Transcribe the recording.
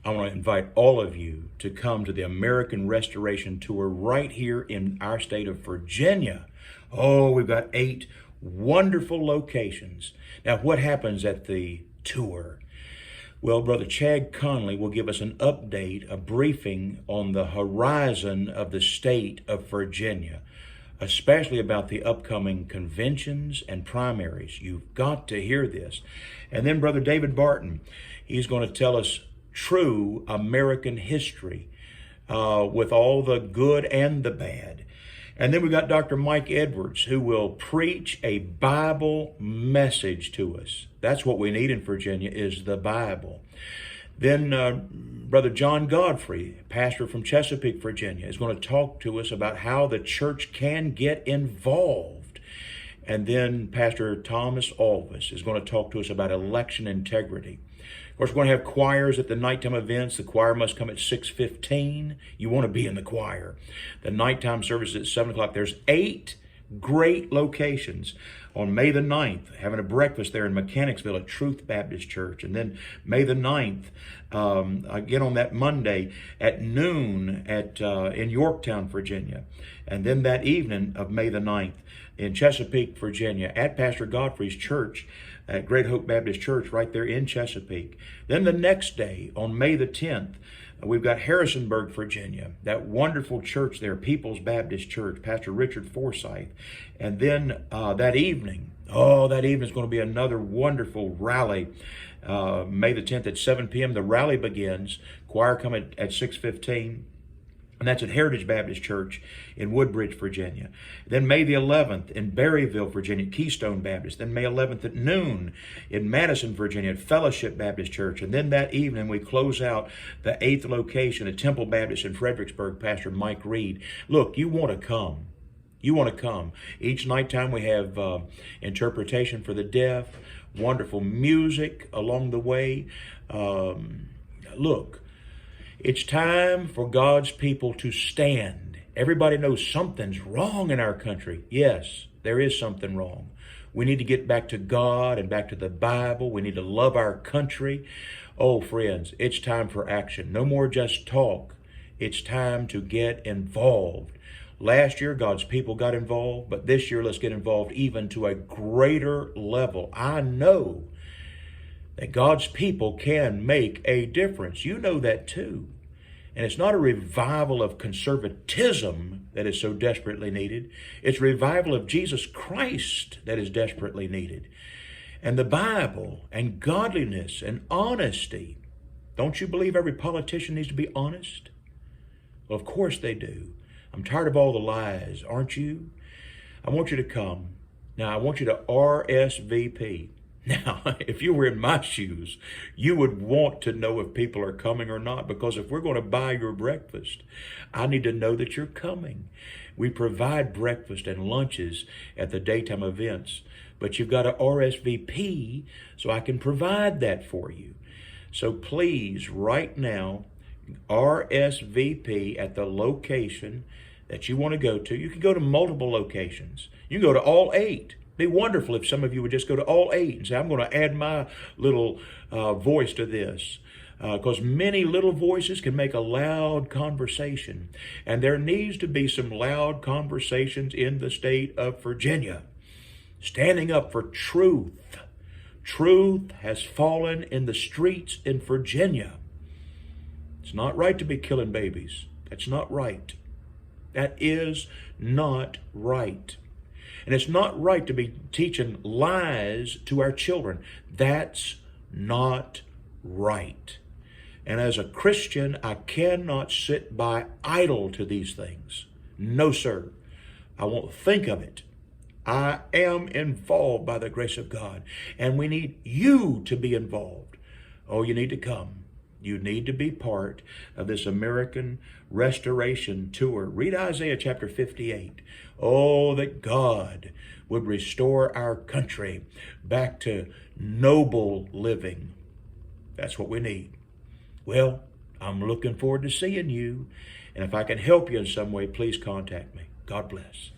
I want to invite all of you to come to the American Restoration Tour right here in our state of Virginia. Oh, we've got 8 wonderful locations. Now, what happens at the tour? Well, Brother Chad Conley will give us an update, a briefing on the horizon of the state of Virginia, especially about the upcoming conventions and primaries. You've got to hear this. And then Brother David Barton, he's going to tell us true American history with all the good and the bad. And then we got Dr. Mike Edwards, who will preach a Bible message to us. That's what we need in Virginia, is the Bible. Then Brother John Godfrey, pastor from Chesapeake, Virginia, is going to talk to us about how the church can get involved. And then Pastor Thomas Alvis is going to talk to us about election integrity. Of course, we're going to have choirs at the nighttime events. The choir must come at 6:15. You want to be in the choir. The nighttime service is at 7 o'clock. There's 8 great locations. On May the 9th, having a breakfast there in Mechanicsville at Truth Baptist Church. And then May the 9th, again on that Monday at noon in Yorktown, Virginia. And then that evening of May the 9th in Chesapeake, Virginia at Pastor Godfrey's church at Great Hope Baptist Church right there in Chesapeake. Then the next day on May the 10th, we've got Harrisonburg, Virginia, that wonderful church there, People's Baptist Church, Pastor Richard Forsyth. And then that evening is going to be another wonderful rally. May the 10th at 7 p.m. The rally begins. Choir come at 6:15. And that's at Heritage Baptist Church in Woodbridge, Virginia. Then May the 11th in Berryville, Virginia, Keystone Baptist. Then May 11th at noon in Madison, Virginia, at Fellowship Baptist Church. And then that evening we close out the 8th location at Temple Baptist in Fredericksburg, Pastor Mike Reed. Look, you want to come. You want to come. Each nighttime we have interpretation for the deaf, wonderful music along the way. Look, it's time for God's people to stand. Everybody knows something's wrong in our country. Yes, there is something wrong. We need to get back to God and back to the Bible. We need to love our country. Oh, friends, it's time for action. No more just talk. It's time to get involved. Last year, God's people got involved, but this year, let's get involved even to a greater level. I know that God's people can make a difference. You know that too. And it's not a revival of conservatism that is so desperately needed. It's a revival of Jesus Christ that is desperately needed. And the Bible and godliness and honesty. Don't you believe every politician needs to be honest? Well, of course they do. I'm tired of all the lies, aren't you? I want you to come. Now, I want you to RSVP. Now, if you were in my shoes, you would want to know if people are coming or not, because if we're going to buy your breakfast, I need to know that you're coming. We provide breakfast and lunches at the daytime events, but you've got to RSVP so I can provide that for you. So please, right now, RSVP at the location that you want to go to. You can go to multiple locations. You can go to all 8. Be wonderful if some of you would just go to all 8 and say, I'm going to add my little voice to this. Because many little voices can make a loud conversation. And there needs to be some loud conversations in the state of Virginia. Standing up for truth. Truth has fallen in the streets in Virginia. It's not right to be killing babies. That's not right. That is not right. And it's not right to be teaching lies to our children. That's not right. And as a Christian, I cannot sit by idle to these things. No, sir. I won't think of it. I am involved by the grace of God. And we need you to be involved. Oh, you need to come. You need to be part of this American Restoration Tour. Read Isaiah chapter 58. Oh, that God would restore our country back to noble living. That's what we need. Well, I'm looking forward to seeing you. And if I can help you in some way, please contact me. God bless.